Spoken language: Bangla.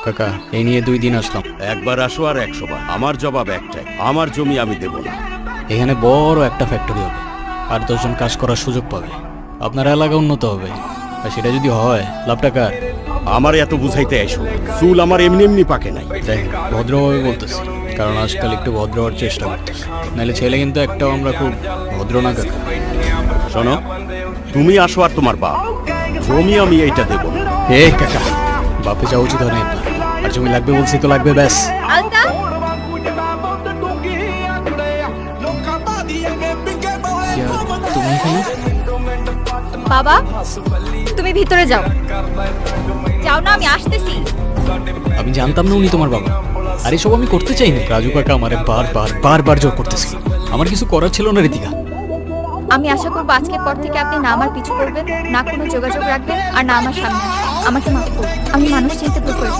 কাকা এই নিয়ে 2 দিন আসলাম। একবার আসো আর 100 বার। আমার জবাব একটাই, আমার জমি আমি দেব না। এখানে বড় একটা ফ্যাক্টরি হবে, আর 10 জন কাজ করার সুযোগ পাবে, আপনার এলাকা উন্নত হবে। আর সেটা যদি হয় লাভটা কার? আমার এত বুঝাইতে আইসো না। চুল আমার এমনি এমনি পাকে নাই। দেখেন ভদ্রভাবে বলতেছি, কারণ আজকাল একটু ভদ্র হওয়ার চেষ্টা করতেছি, নাহলে ছেলে কিন্তু একটাও আমরা খুব ভদ্র না কাকা। শোনো, তুমি আসো আর তোমার বাপ, জমি আমি এইটা দেব না। হে কাকা, বাপে যাওয়া উচিত হয় না আপনার। আর জমি লাগবে বলছি তো লাগবে, ব্যাস। আলতা, তুমি এখানে? বাবা তুমি ভিতরে যাও। যাও না, আমি আসতেছি। আমি জানতাম না উনি তোমার বাবা। আর এসব আমি করতে চাই না। রাজু কাকা আমারে বারবার জোর করতেছিল। আমার কিছু করার ছিল না রীতিকা। আমি আশা করবো আজকের পর থেকে আপনি না আমার পিছু করবেন, না কোনো যোগাযোগ রাখবেন, আর না আমার সামনে আসবেন। আমাকে মাফ করুন, আমি মানুষ চিনতে ভুল করেছি।